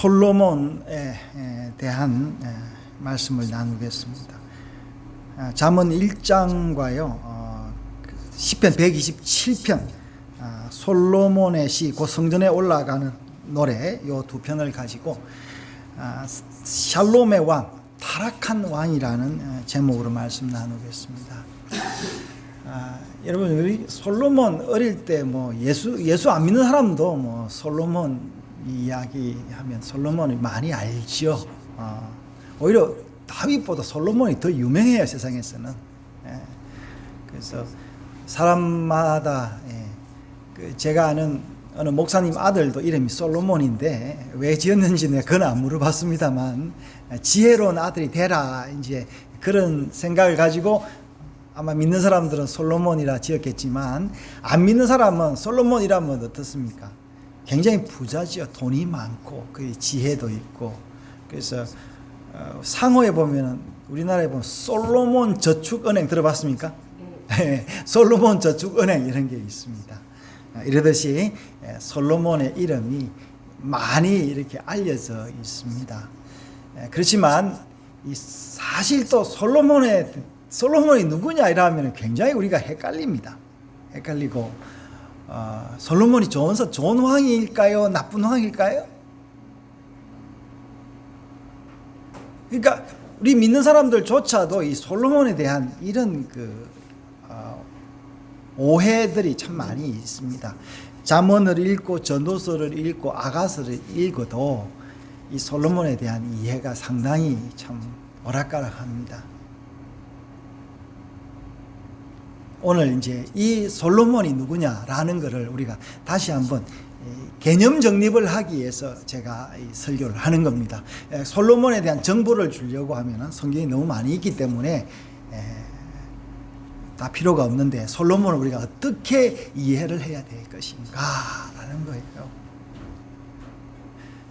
솔로몬에 대한 말씀을 나누겠습니다. 잠언 1장과요 시편 127편 솔로몬의 시, 그 성전에 올라가는 노래 요 두 편을 가지고 샬롬의 왕, 타락한 왕이라는 제목으로 말씀 나누겠습니다. 여러분, 우리 솔로몬 어릴 때 뭐 예수 안 믿는 사람도 뭐 솔로몬 이야기하면 솔로몬이 많이 알죠. 오히려 다윗보다 솔로몬이 더 유명해요, 세상에서는. 그래서 사람마다 제가 아는 어느 목사님 아들도 이름이 솔로몬인데 왜 지었는지 내가 그건 안 물어봤습니다만 지혜로운 아들이 되라 이제 그런 생각을 가지고 아마 믿는 사람들은 솔로몬이라 지었겠지만 안 믿는 사람은 솔로몬이라면 어떻습니까? 굉장히 부자지요. 돈이 많고 그 지혜도 있고. 그래서 상호에 보면은 우리나라에 보면 솔로몬 저축은행 들어봤습니까? 솔로몬 저축은행 이런 게 있습니다. 이러듯이 솔로몬의 이름이 많이 이렇게 알려져 있습니다. 그렇지만 사실 또 솔로몬이 누구냐 이러면 굉장히 우리가 헷갈립니다. 헷갈리고 솔로몬이 좋은 왕일까요? 나쁜 왕일까요? 그러니까 우리 믿는 사람들조차도 이 솔로몬에 대한 이런 오해들이 참 많이 있습니다. 잠언을 읽고 전도서를 읽고 아가서를 읽어도 이 솔로몬에 대한 이해가 상당히 참 오락가락합니다. 오늘 이제 이 솔로몬이 누구냐라는 것을 우리가 다시 한번 개념 정립을 하기 위해서 제가 설교를 하는 겁니다. 솔로몬에 대한 정보를 주려고 하면 성경이 너무 많이 있기 때문에 다 필요가 없는데 솔로몬을 우리가 어떻게 이해를 해야 될 것인가라는 거예요.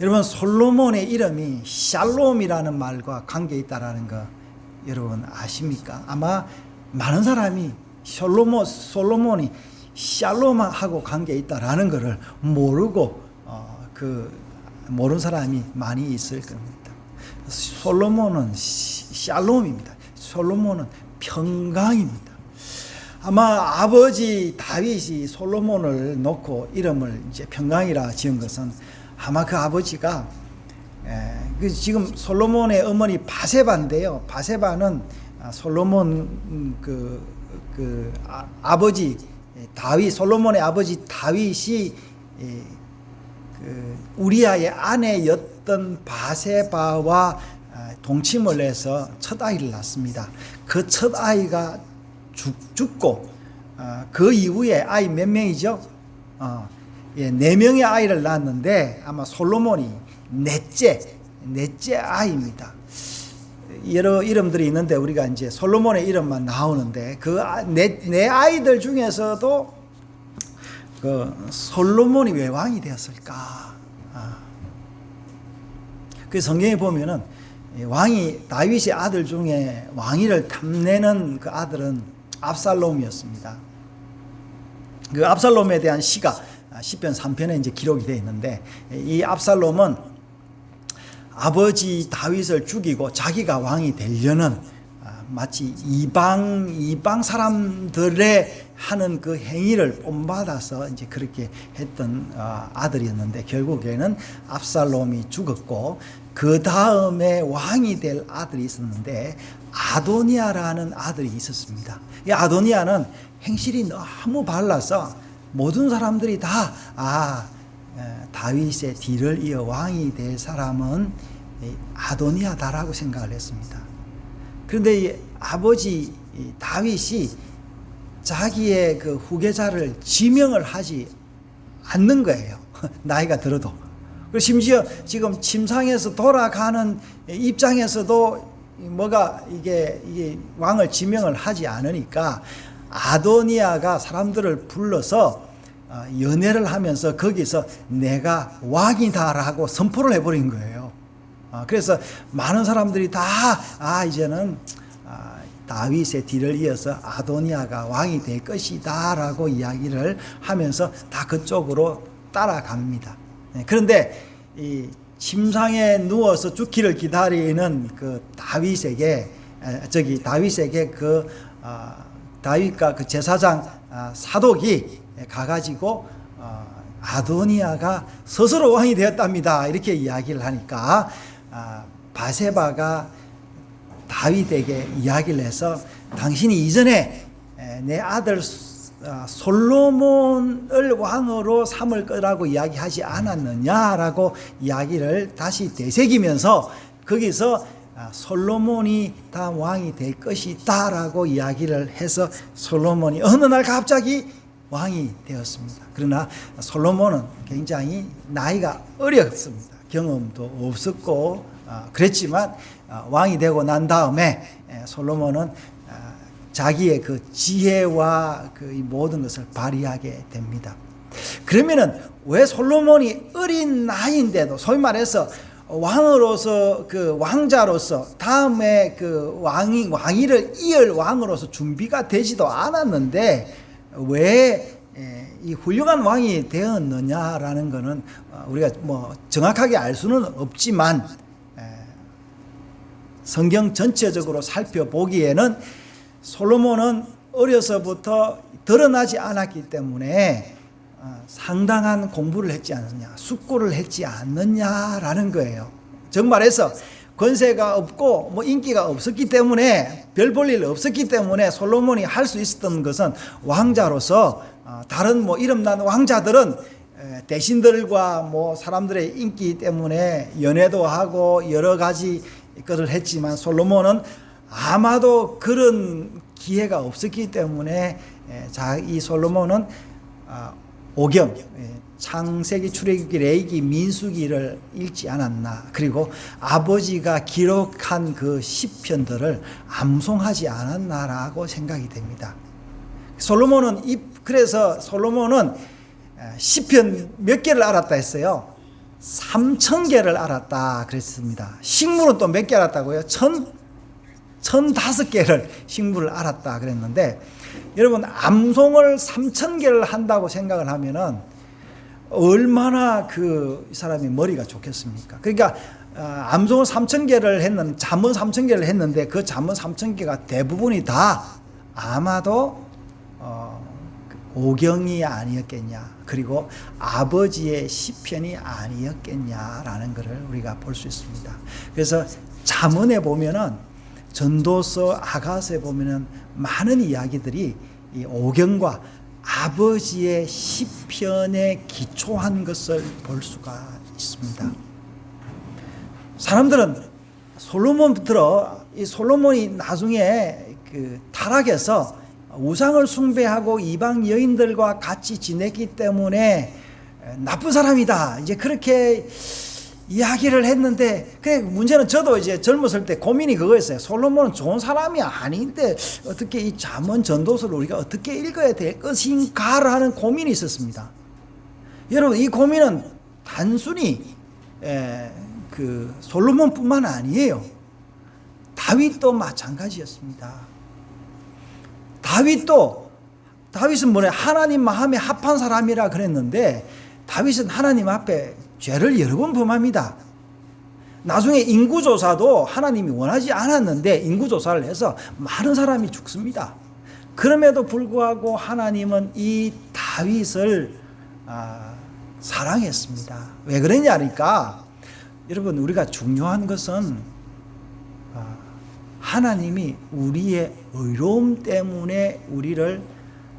여러분, 솔로몬의 이름이 샬롬이라는 말과 관계 있다라는 거 여러분 아십니까? 아마 많은 사람이 솔로몬이 샬롬하고 관계 있다라는 것을 모르고 모르는 사람이 많이 있을 겁니다. 솔로몬은 샬롬입니다. 솔로몬은 평강입니다. 아마 아버지 다윗이 솔로몬을 놓고 이름을 이제 평강이라 지은 것은 아마 그 아버지가 지금 솔로몬의 어머니 바세바인데요. 바세바는 솔로몬 아버지 다윗, 솔로몬의 아버지 다윗이 우리아의 아내였던 바세바와 동침을 해서 첫 아이를 낳습니다. 그 첫 아이가 죽고 그 이후에 아이 몇 명이죠? 4명의 아이를 낳았는데 아마 솔로몬이 넷째 아이입니다. 여러 이름들이 있는데 우리가 이제 솔로몬의 이름만 나오는데 그 네 아이들 중에서도 그 솔로몬이 왜 왕이 되었을까? 그 성경에 보면은 왕이 다윗의 아들 중에 왕위를 탐내는 그 아들은 압살롬이었습니다. 그 압살롬에 대한 시가 시편 3편에 이제 기록이 되어 있는데 이 압살롬은 아버지 다윗을 죽이고 자기가 왕이 되려는 마치 이방 사람들의 하는 그 행위를 본받아서 이제 그렇게 했던 아들이었는데 결국에는 압살롬이 죽었고 그 다음에 왕이 될 아들이 있었는데 아도니아라는 아들이 있었습니다. 이 아도니아는 행실이 너무 발라서 모든 사람들이 다 다윗의 뒤를 이어 왕이 될 사람은 아도니아다라고 생각을 했습니다. 그런데 이 아버지 다윗이 자기의 그 후계자를 지명을 하지 않는 거예요. 나이가 들어도. 그리고 심지어 지금 침상에서 돌아가는 입장에서도 뭐가 이게 왕을 지명을 하지 않으니까 아도니아가 사람들을 불러서 연회를 하면서 거기서 내가 왕이다라고 선포를 해버린 거예요. 그래서 많은 사람들이 다 이제는 다윗의 뒤를 이어서 아도니아가 왕이 될 것이다라고 이야기를 하면서 다 그쪽으로 따라갑니다. 그런데 침상에 누워서 죽기를 기다리는 그 다윗에게 다윗과 그 제사장 사독이 가가지고 아도니아가 스스로 왕이 되었답니다. 이렇게 이야기를 하니까 바세바가 다윗에게 이야기를 해서 당신이 이전에 내 아들 솔로몬을 왕으로 삼을 거라고 이야기하지 않았느냐라고 이야기를 다시 되새기면서 거기서 솔로몬이 다 왕이 될 것이다 라고 이야기를 해서 솔로몬이 어느 날 갑자기 왕이 되었습니다. 그러나 솔로몬은 굉장히 나이가 어렸습니다. 경험도 없었고 그랬지만 왕이 되고 난 다음에 솔로몬은 자기의 그 지혜와 그 모든 것을 발휘하게 됩니다. 그러면은 왜 솔로몬이 어린 나이인데도 소위 말해서 왕으로서 그 왕자로서 다음에 그 왕위를 이을 왕으로서 준비가 되지도 않았는데 왜 이 훌륭한 왕이 되었느냐라는 것은 우리가 뭐 정확하게 알 수는 없지만 성경 전체적으로 살펴보기에는 솔로몬은 어려서부터 드러나지 않았기 때문에 상당한 공부를 했지 않느냐, 숙고를 했지 않느냐라는 거예요. 정말해서 권세가 없고 뭐 인기가 없었기 때문에 별 볼 일 없었기 때문에 솔로몬이 할 수 있었던 것은 왕자로서 다른 뭐 이름난 왕자들은 대신들과 뭐 사람들의 인기 때문에 연애도 하고 여러 가지 것을 했지만 솔로몬은 아마도 그런 기회가 없었기 때문에 이 솔로몬은 오경, 창세기, 출애굽기, 레위기, 민수기를 읽지 않았나. 그리고 아버지가 기록한 그 시편들을 암송하지 않았나라고 생각이 됩니다. 그래서 솔로몬은 시편 몇 개를 알았다 했어요? 3,000개를 알았다 그랬습니다. 식물은 또 몇 개 알았다고요? 1,005개를 식물을 알았다 그랬는데, 여러분 암송을 3,000개를 한다고 생각을 하면은 얼마나 그 사람이 머리가 좋겠습니까? 그러니까 암송을 3,000개를 했는 잠언 3,000개를 했는데 그 잠언 3,000개가 대부분이 다 아마도 오경이 아니었겠냐, 그리고 아버지의 시편이 아니었겠냐라는 것을 우리가 볼 수 있습니다. 그래서 잠언에 보면은, 전도서, 아가서에 보면은 많은 이야기들이 이 오경과 아버지의 시편에 기초한 것을 볼 수가 있습니다. 사람들은 이 솔로몬이 나중에 그 타락해서 우상을 숭배하고 이방 여인들과 같이 지냈기 때문에 나쁜 사람이다, 이제 그렇게 이야기를 했는데, 그 문제는 저도 이제 젊었을 때 고민이 그거였어요. 솔로몬은 좋은 사람이 아닌데 어떻게 이 잠언 전도서를 우리가 어떻게 읽어야 될 것인가라는 고민이 있었습니다. 여러분, 이 고민은 단순히 그 솔로몬뿐만 아니에요. 다윗도 마찬가지였습니다. 다윗은 뭐래, 하나님 마음에 합한 사람이라 그랬는데, 다윗은 하나님 앞에 죄를 여러 번 범합니다. 나중에 인구조사도 하나님이 원하지 않았는데 인구조사를 해서 많은 사람이 죽습니다. 그럼에도 불구하고 하나님은 이 다윗을 사랑했습니다. 왜 그러냐니까, 여러분, 우리가 중요한 것은 하나님이 우리의 의로움 때문에 우리를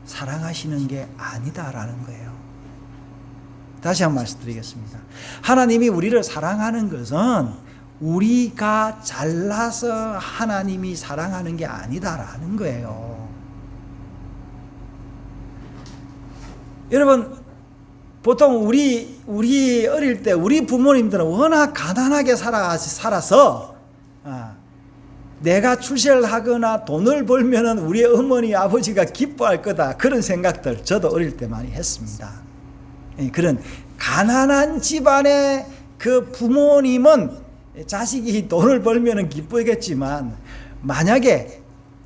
사랑하시는 게 아니다라는 거예요. 다시 한번 말씀드리겠습니다. 하나님이 우리를 사랑하는 것은 우리가 잘나서 하나님이 사랑하는 게 아니다라는 거예요. 여러분, 보통 우리 어릴 때 우리 부모님들은 워낙 가난하게 살아서 내가 출세를 하거나 돈을 벌면은 우리 어머니 아버지가 기뻐할 거다, 그런 생각들 저도 어릴 때 많이 했습니다. 그런 가난한 집안의 그 부모님은 자식이 돈을 벌면은 기쁘겠지만, 만약에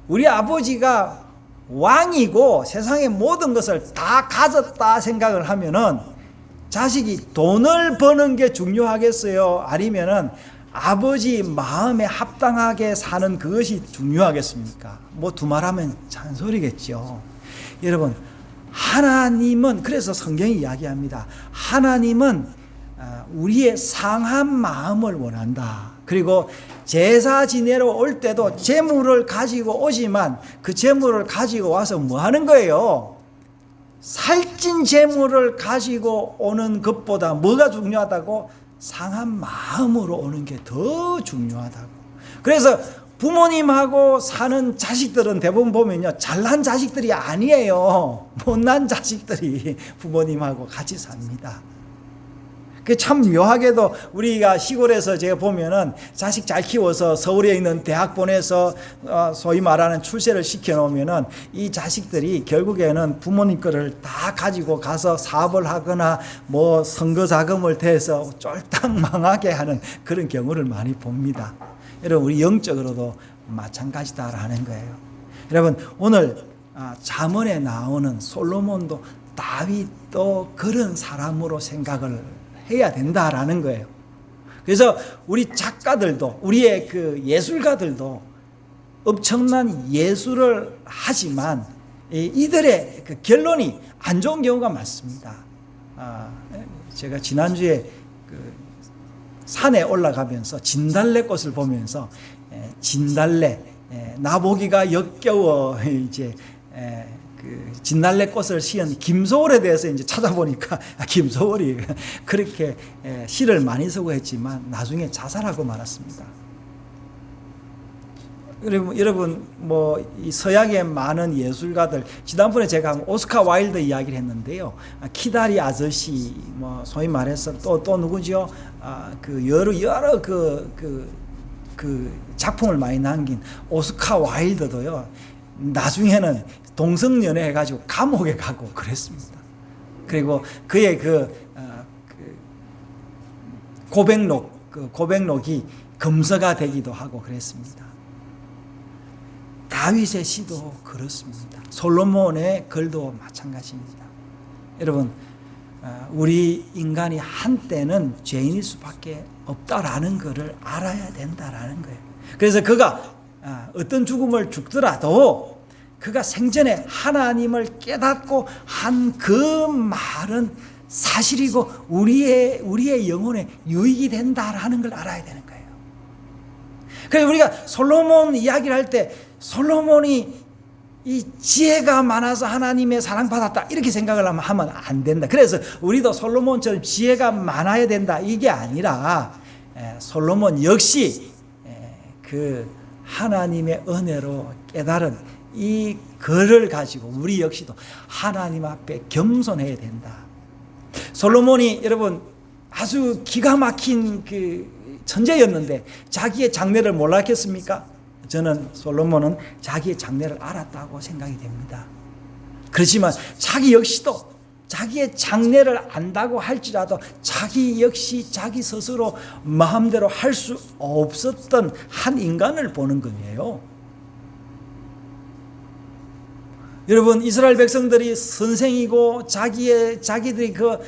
우리 아버지가 왕이고 세상의 모든 것을 다 가졌다 생각을 하면은 자식이 돈을 버는 게 중요하겠어요? 아니면은 아버지 마음에 합당하게 사는 그것이 중요하겠습니까? 뭐 두말하면 잔소리겠죠. 여러분, 하나님은, 그래서 성경이 이야기합니다. 하나님은 우리의 상한 마음을 원한다. 그리고 제사 지내러 올 때도 재물을 가지고 오지만 그 재물을 가지고 와서 뭐 하는 거예요? 살찐 재물을 가지고 오는 것보다 뭐가 중요하다고? 상한 마음으로 오는 게 더 중요하다고. 그래서 부모님하고 사는 자식들은 대부분 보면요, 잘난 자식들이 아니에요. 못난 자식들이 부모님하고 같이 삽니다. 참 묘하게도 우리가 시골에서 제가 보면은 자식 잘 키워서 서울에 있는 대학 보내서 소위 말하는 출세를 시켜놓으면은 이 자식들이 결국에는 부모님 거를 다 가지고 가서 사업을 하거나 뭐 선거 자금을 대서 쫄딱 망하게 하는 그런 경우를 많이 봅니다. 여러분, 우리 영적으로도 마찬가지다라는 거예요. 여러분, 오늘 잠언에 나오는 솔로몬도 다윗도 그런 사람으로 생각을 해야 된다라는 거예요. 그래서 우리 작가들도, 우리의 그 예술가들도 엄청난 예술을 하지만 이들의 그 결론이 안 좋은 경우가 많습니다. 제가 지난주에 그 산에 올라가면서 진달래 꽃을 보면서 진달래 나보기가 역겨워 이제 그 진달래 꽃을 시은 김소월에 대해서 이제 찾아보니까 김소월이 그렇게 시를 많이 쓰고 했지만 나중에 자살하고 말았습니다. 여러분 뭐 이 서양의 많은 예술가들, 지난번에 제가 오스카 와일드 이야기를 했는데요. 키다리 아저씨, 뭐 소위 말해서 또 누구죠? 그 여러 그 작품을 많이 남긴 오스카 와일드도요. 나중에는 동성연애 해가지고 감옥에 가고 그랬습니다. 그리고 그의 고백록이 금서가 되기도 하고 그랬습니다. 다윗의 시도 그렇습니다. 솔로몬의 글도 마찬가지입니다. 여러분, 우리 인간이 한때는 죄인일 수밖에 없다라는 것을 알아야 된다라는 거예요. 그래서 그가 어떤 죽음을 죽더라도 그가 생전에 하나님을 깨닫고 한 그 말은 사실이고 우리의 영혼에 유익이 된다라는 걸 알아야 되는 거예요. 그래서 우리가 솔로몬 이야기를 할 때 솔로몬이 이 지혜가 많아서 하나님의 사랑받았다 이렇게 생각을 하면 안 된다. 그래서 우리도 솔로몬처럼 지혜가 많아야 된다 이게 아니라 솔로몬 역시 그 하나님의 은혜로 깨달은 이 글을 가지고 우리 역시도 하나님 앞에 겸손해야 된다. 솔로몬이 여러분 아주 기가 막힌 그 천재였는데 자기의 장래를 몰랐겠습니까? 저는 솔로몬은 자기의 장래를 알았다고 생각이 됩니다. 그렇지만 자기 역시도 자기의 장래를 안다고 할지라도 자기 역시 자기 스스로 마음대로 할 수 없었던 한 인간을 보는 거예요. 여러분, 이스라엘 백성들이 선생이고 자기들이 그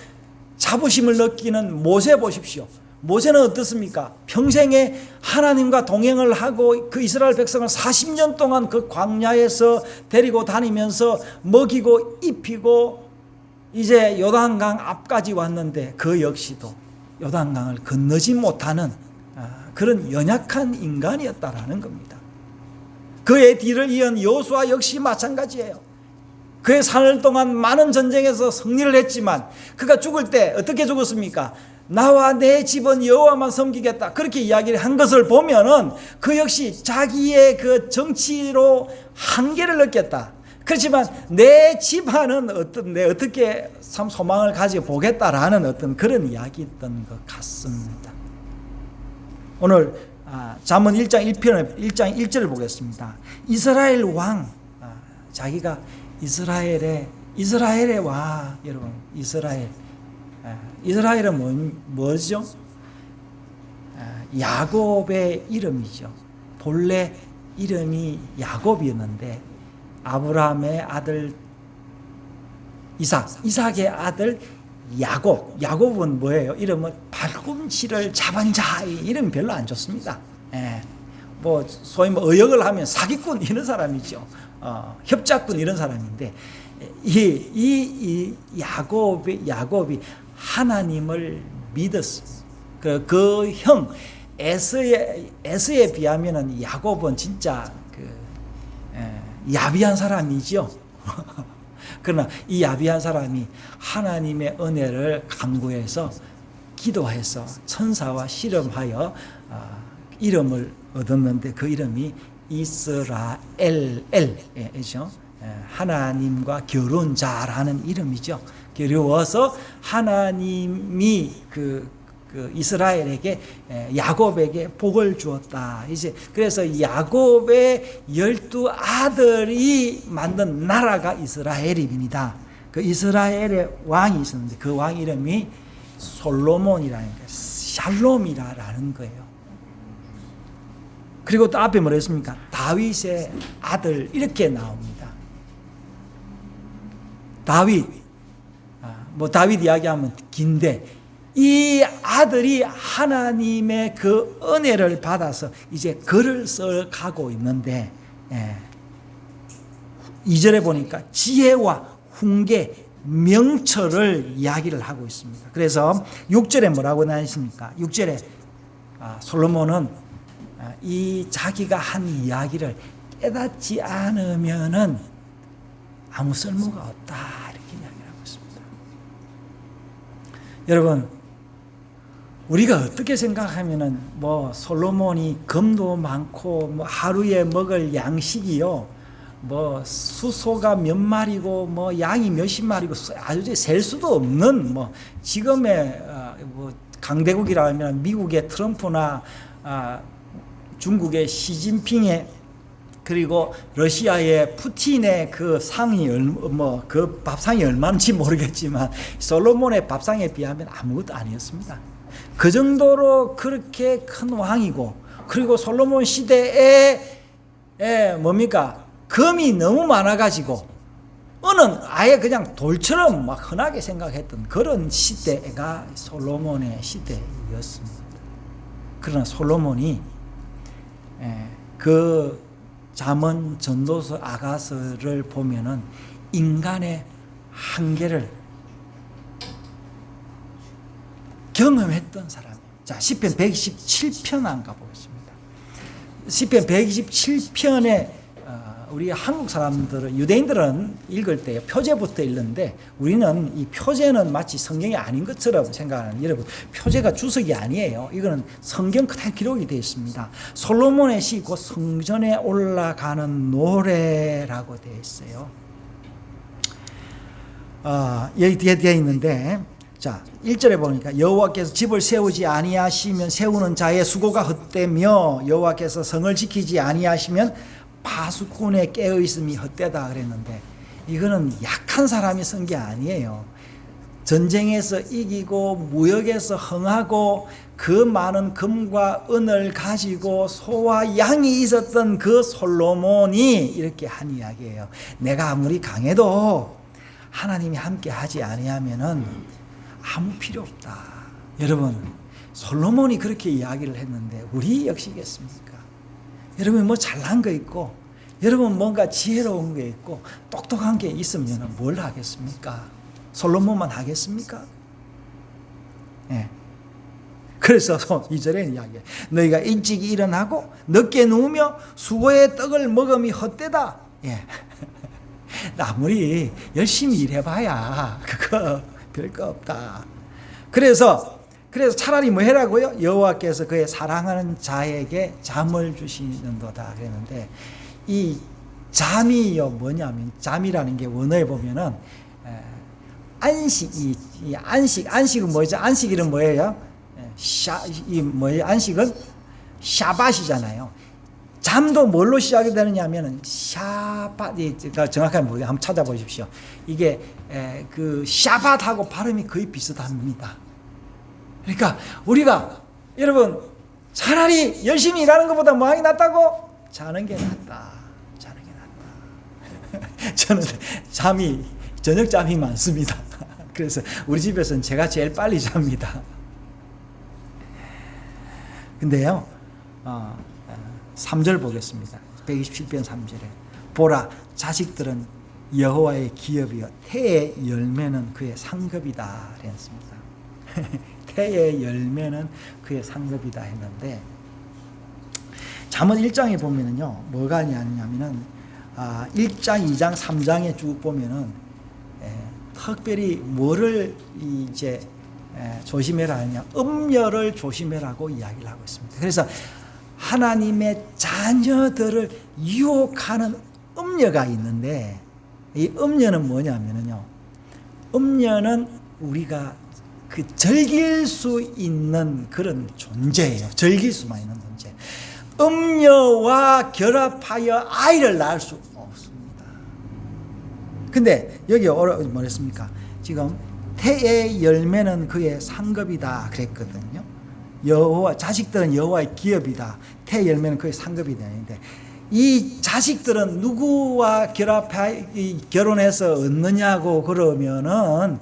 자부심을 느끼는 모세 보십시오. 모세는 어떻습니까? 평생에 하나님과 동행을 하고 그 이스라엘 백성을 40년 동안 그 광야에서 데리고 다니면서 먹이고 입히고 이제 요단강 앞까지 왔는데 그 역시도 요단강을 건너지 못하는 그런 연약한 인간이었다라는 겁니다. 그의 뒤를 이은 여호수아 역시 마찬가지예요. 그의 사흘 동안 많은 전쟁에서 승리를 했지만 그가 죽을 때 어떻게 죽었습니까? 나와 내 집은 여호와만 섬기겠다 그렇게 이야기를 한 것을 보면은 그 역시 자기의 그 정치로 한계를 느꼈다. 그렇지만 내 집안은 어떻게 참 소망을 가지고 보겠다라는 어떤 그런 이야기였던 것 같습니다. 오늘 잠언 1장 1장 1절을 보겠습니다. 이스라엘 왕, 자기가 이스라엘의 왕, 여러분 이스라엘은 뭐죠? 야곱의 이름이죠. 본래 이름이 야곱이었는데 아브라함의 아들 이삭의 아들 야곱은 뭐예요? 이름은 발꿈치를 잡은 자. 이름 별로 안 좋습니다. 예. 뭐 소위 뭐 의역을 하면 사기꾼 이런 사람이죠. 협작꾼 이런 사람인데 이 야곱이 하나님을 믿었습니다. 그 형 에서에 비하면은 야곱은 진짜 야비한 사람이죠. 그러나 이 야비한 사람이 하나님의 은혜를 간구해서 기도해서 천사와 씨름하여 이름을 얻었는데 그 이름이 이스라엘이죠. 하나님과 결혼자라는 이름이죠. 그리워서 하나님이 그 이스라엘에게 야곱에게 복을 주었다. 이제 그래서 야곱의 12아들이 만든 나라가 이스라엘입니다. 그 이스라엘의 왕이 있었는데 그 왕 이름이 솔로몬이라는 거예요. 샬롬이라는 거예요. 그리고 또 앞에 뭐라 했습니까? 다윗의 아들 이렇게 나옵니다. 다윗 이야기하면 긴데 이 아들이 하나님의 그 은혜를 받아서 이제 글을 써가고 있는데 2절에 보니까 지혜와 훈계, 명철을 이야기를 하고 있습니다. 그래서 6절에 뭐라고 나있습니까? 6절에 솔로몬은 이 자기가 한 이야기를 깨닫지 않으면은 아무 쓸모가 없다 이렇게 이야기를 하고 있습니다. 여러분, 우리가 어떻게 생각하면은 뭐 솔로몬이 금도 많고 뭐 하루에 먹을 양식이요 뭐 수소가 몇 마리고 뭐 양이 몇십 마리고 아주 셀 수도 없는 뭐 지금의 뭐 강대국이라면 미국의 트럼프나 중국의 시진핑의 그리고 러시아의 푸틴의 그 상이 뭐 그 밥상이 얼마인지 모르겠지만 솔로몬의 밥상에 비하면 아무것도 아니었습니다. 그 정도로 그렇게 큰 왕이고 그리고 솔로몬 시대에 뭡니까? 금이 너무 많아가지고 은은 아예 그냥 돌처럼 막 흔하게 생각했던 그런 시대가 솔로몬의 시대였습니다. 그러나 솔로몬이 그 잠언 전도서 아가서를 보면은 인간의 한계를 경험했던 사람이에요. 자, 시편 127편 안 가보겠습니다. 시편 127편에 우리 한국 사람들은 유대인들은 읽을 때 표제부터 읽는데 우리는 이 표제는 마치 성경이 아닌 것처럼 생각하는 여러분 표제가 주석이 아니에요. 이거는 성경 그대로 기록이 되어 있습니다. 솔로몬의 시 곧 성전에 올라가는 노래라고 되어 있어요. 여기 뒤에 되어 있는데 자 1절에 보니까 여호와께서 집을 세우지 아니하시면 세우는 자의 수고가 헛되며 여호와께서 성을 지키지 아니하시면 파수꾼의 깨어있음이 헛되다 그랬는데 이거는 약한 사람이 쓴 게 아니에요. 전쟁에서 이기고 무역에서 흥하고 그 많은 금과 은을 가지고 소와 양이 있었던 그 솔로몬이 이렇게 한 이야기예요. 내가 아무리 강해도 하나님이 함께 하지 아니하면은 아무 필요 없다. 여러분 솔로몬이 그렇게 이야기를 했는데 우리 역시겠습니까? 여러분 뭐 잘난 거 있고 여러분 뭔가 지혜로운 게 있고 똑똑한 게 있으면 뭘 하겠습니까? 솔로몬만 하겠습니까? 예. 그래서 2절에 이야기해. 너희가 일찍 일어나고 늦게 누우며 수고의 떡을 먹음이 헛되다. 예. 아무리 열심히 일해봐야 그거 별거 없다. 그래서 차라리 뭐 해라고요? 여호와께서 그의 사랑하는 자에게 잠을 주시는도다 그랬는데 이 잠이요 뭐냐면 잠이라는 게 원어에 보면은 안식은 뭐죠? 안식 이름 뭐예요? 안식은 샤밧이잖아요. 잠도 뭘로 시작이 되느냐면은 샤밧, 정확하게 모르겠어요. 한번 찾아보십시오. 이게 그 샤밧하고 발음이 거의 비슷합니다. 그러니까 우리가 여러분 차라리 열심히 일하는 것보다 뭐하기 낫다고? 자는 게 낫다. 자는 게 낫다. 저는 저녁 잠이 많습니다. 그래서 우리 집에서는 제가 제일 빨리 잡니다. 근데요, 3절 보겠습니다. 127편 3절에 보라, 자식들은 여호와의 기업이요 태의 열매는 그의 상급이다 했습니다. 태의 열매는 그의 상급이다 했는데, 잠언 1장에 보면은요 뭐가 있냐면은 1장, 2장, 3장에 쭉 보면은 특별히 뭐를 이제 조심해라 하냐, 음녀를 조심해라고 이야기를 하고 있습니다. 그래서 하나님의 자녀들을 유혹하는 음녀가 있는데, 이 음녀는 뭐냐면요, 음녀는 우리가 그 즐길 수 있는 그런 존재예요. 즐길 수만 있는 존재. 음녀와 결합하여 아이를 낳을 수 없습니다. 근데 여기 뭐랬습니까? 지금 태의 열매는 그의 상급이다 그랬거든요. 자식들은 여호와의 기업이다. 태의 열매는 그의 상급이다 했는데, 이 자식들은 누구와 결혼해서 얻느냐고 그러면은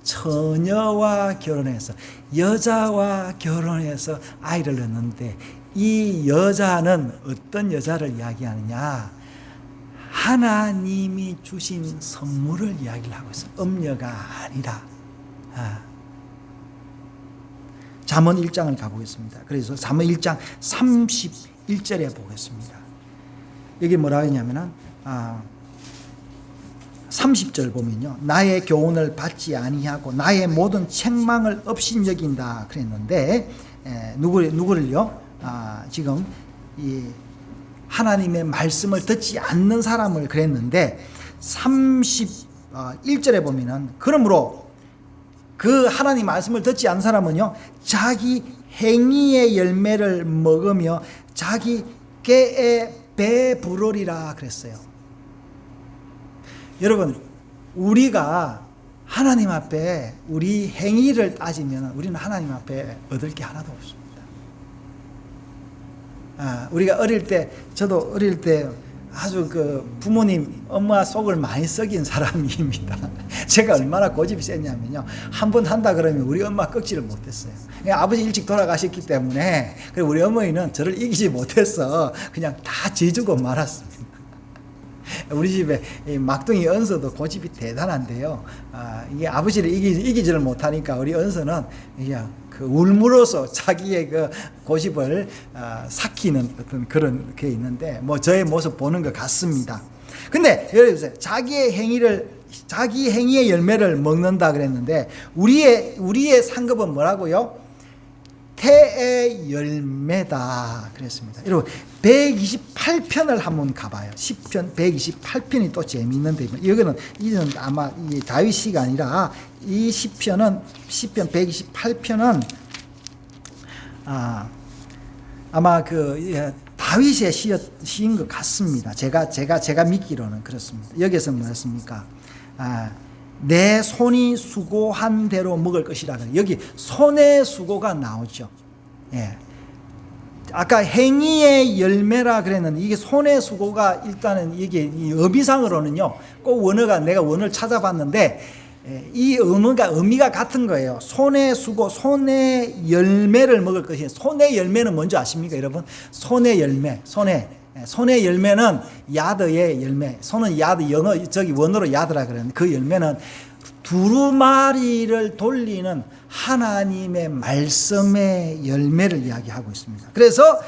처녀와 결혼해서, 여자와 결혼해서 아이를 낳는데, 이 여자는 어떤 여자를 이야기하느냐? 하나님이 주신 선물을 이야기를 하고 있어요. 음녀가 아니라. 잠언 1장을 가보겠습니다. 그래서 잠언 1장 31절에 보겠습니다. 여기 뭐라 하냐면은 30절 보면요, 나의 교훈을 받지 아니하고 나의 모든 책망을 업신여긴다 그랬는데, 누구를요? 지금 이 하나님의 말씀을 듣지 않는 사람을 그랬는데, 31절에 보면은 그러므로 그 하나님 말씀을 듣지 않는 사람은요 자기 행위의 열매를 먹으며 자기 깨에 배부르리라 그랬어요. 여러분, 우리가 하나님 앞에 우리 행위를 따지면 우리는 하나님 앞에 얻을 게 하나도 없습니다. 우리가 저도 어릴 때 아주 그 부모님, 엄마 속을 많이 썩인 사람입니다. 제가 얼마나 고집이 셌냐면요, 한 번 한다 그러면 우리 엄마 꺾지를 못했어요. 아버지 일찍 돌아가셨기 때문에, 그리고 우리 어머니는 저를 이기지 못해서 그냥 다 져주고 말았습니다. 우리 집에 막둥이 은서도 고집이 대단한데요, 이게 아버지를 이기지를 못하니까 우리 은서는 그냥 그 울므로써 자기의 그 고집을 삭히는 어떤 그런 게 있는데, 뭐 저의 모습 보는 것 같습니다. 근데 여러분, 자기 행위의 열매를 먹는다 그랬는데, 우리의 상급은 뭐라고요? 태의 열매다 그랬습니다. 여러분, 128편을 한번 가봐요. 10편 128편이 또 재미있는데, 이거는 아마 다윗시가 아니라 이 시편 128편은 아마 그 다윗의 시인 것 같습니다. 제가 믿기로는 그렇습니다. 여기서 뭐였습니까? 내 손이 수고한 대로 먹을 것이라. 여기 손의 수고가 나오죠. 예. 아까 행위의 열매라 그랬는데, 이게 손의 수고가 일단은 이게 의미상으로는요, 꼭 내가 원어를 찾아봤는데, 이 의미가 같은 거예요. 손의 수고, 손의 열매를 먹을 것이에요. 손의 열매는 뭔지 아십니까, 여러분? 손의 열매, 손의 열매는 야드의 열매. 손은 야드, 원어로 야드라 그러는데, 그 열매는 두루마리를 돌리는 하나님의 말씀의 열매를 이야기하고 있습니다. 그래서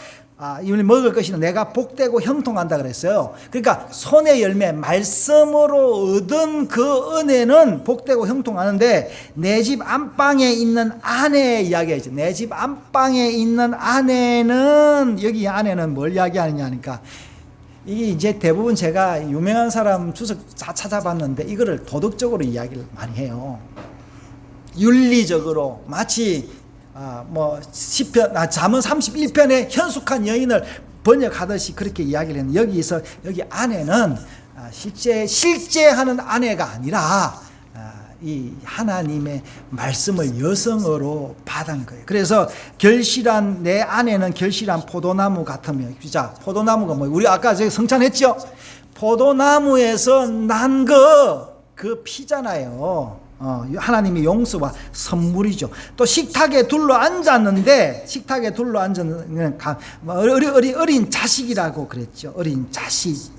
이걸 먹을 것이는 내가 복되고 형통한다 그랬어요. 그러니까 손의 열매, 말씀으로 얻은 그 은혜는 복되고 형통하는데, 내 집 안방에 있는 아내 이야기하죠. 내 집 안방에 있는 아내는, 여기 아내는 뭘 이야기하느냐 하니까, 이게 이제 대부분 제가 유명한 사람 주석 다 찾아봤는데, 이거를 도덕적으로 이야기를 많이 해요. 윤리적으로, 마치 잠언 31편의 현숙한 여인을 번역하듯이 그렇게 이야기를 했는데, 여기 아내는 실제 하는 아내가 아니라 이 하나님의 말씀을 여성으로 받은 거예요. 그래서 내 아내는 결실한 포도나무 같으며, 자, 포도나무가 뭐예요? 우리 아까 저기 성찬했죠? 포도나무에서 난 그 피잖아요. 하나님의 용서와 선물이죠. 또 식탁에 둘러 앉았는데 어린 자식이라고 그랬죠. 어린 자식.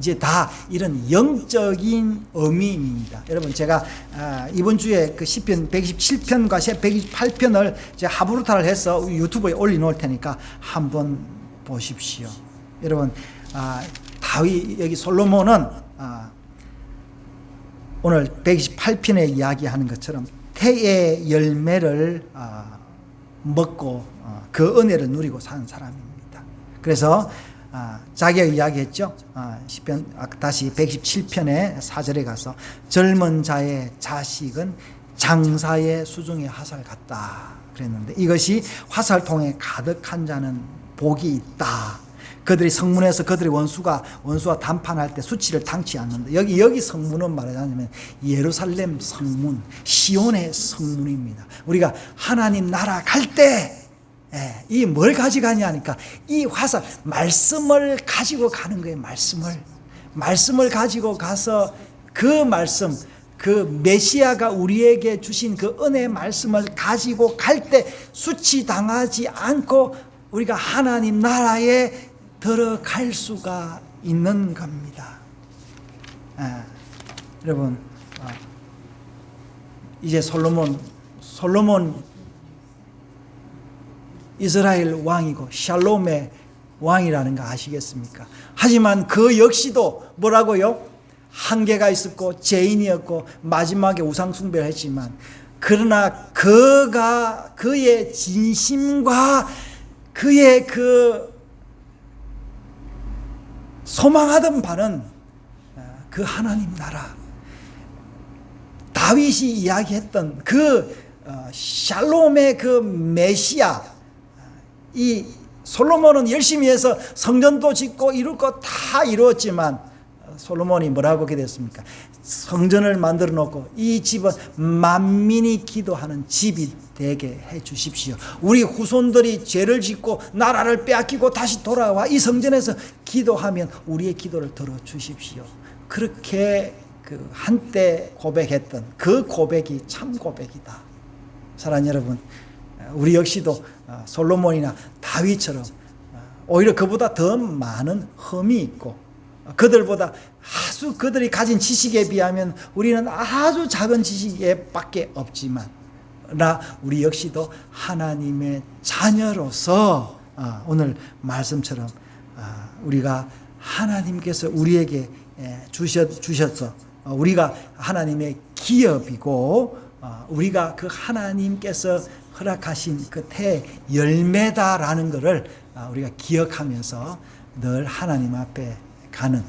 이제 다 이런 영적인 의미입니다. 여러분, 제가 이번 주에 그 시편 127편과 128편을 제가 하부르타를 해서 유튜브에 올려놓을 테니까 한번 보십시오. 여러분, 다윗, 여기 솔로몬은 오늘 128편에 이야기하는 것처럼 태의 열매를 먹고 그 은혜를 누리고 사는 사람입니다. 그래서 자기가 이야기했죠. 시편 다시 117편의 4절에 가서 젊은 자의 자식은 장사의 수중의 화살 같다 그랬는데, 이것이 화살통에 가득한 자는 복이 있다. 그들이 성문에서 그들의 원수와 담판할 때 수치를 당치 않는다. 여기 성문은 말하자면 예루살렘 성문, 시온의 성문입니다. 우리가 하나님 나라 갈 때 이 뭘 가져가냐 하니까 이 화살, 말씀을 가지고 가는 거예요. 말씀을 가지고 가서 그 말씀, 그 메시아가 우리에게 주신 그 은혜의 말씀을 가지고 갈 때 수치당하지 않고 우리가 하나님 나라에 들어갈 수가 있는 겁니다. 여러분, 이제 솔로몬 이스라엘 왕이고 샬롬의 왕이라는 거 아시겠습니까? 하지만 그 역시도 뭐라고요? 한계가 있었고 죄인이었고 마지막에 우상 숭배를 했지만, 그러나 그의 진심과 그의 그 소망하던 바는 그 하나님 나라, 다윗이 이야기했던 그 샬롬의 그 메시아. 이 솔로몬은 열심히 해서 성전도 짓고 이룰 거 다 이루었지만, 솔로몬이 뭐라고 기도했습니까? 성전을 만들어 놓고 이 집은 만민이 기도하는 집이 되게 해 주십시오. 우리 후손들이 죄를 짓고 나라를 빼앗기고 다시 돌아와 이 성전에서 기도하면 우리의 기도를 들어 주십시오. 그렇게 그 한때 고백했던 그 고백이 참 고백이다. 사랑하는 여러분, 우리 역시도 솔로몬이나 다윗처럼 오히려 그보다 더 많은 흠이 있고, 그들보다 아주 그들이 가진 지식에 비하면 우리는 아주 작은 지식에 밖에 없지만, 우리 역시도 하나님의 자녀로서 오늘 말씀처럼 우리가 하나님께서 우리에게 주셔서 우리가 하나님의 기업이고, 우리가 그 하나님께서 허락하신 그 태 열매다라는 것을 우리가 기억하면서 늘 하나님 앞에 가는,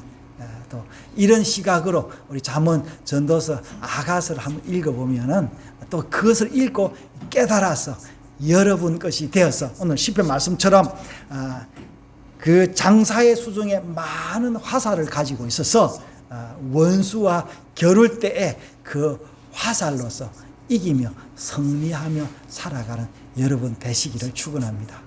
또 이런 시각으로 우리 잠언, 전도서, 아가서를 한번 읽어보면은 또 그것을 읽고 깨달아서 여러분 것이 되어서 오늘 시편 말씀처럼 그 장사의 수중에 많은 화살을 가지고 있어서 원수와 겨룰 때에 그 화살로서 이기며 승리하며 살아가는 여러분 되시기를 축원합니다.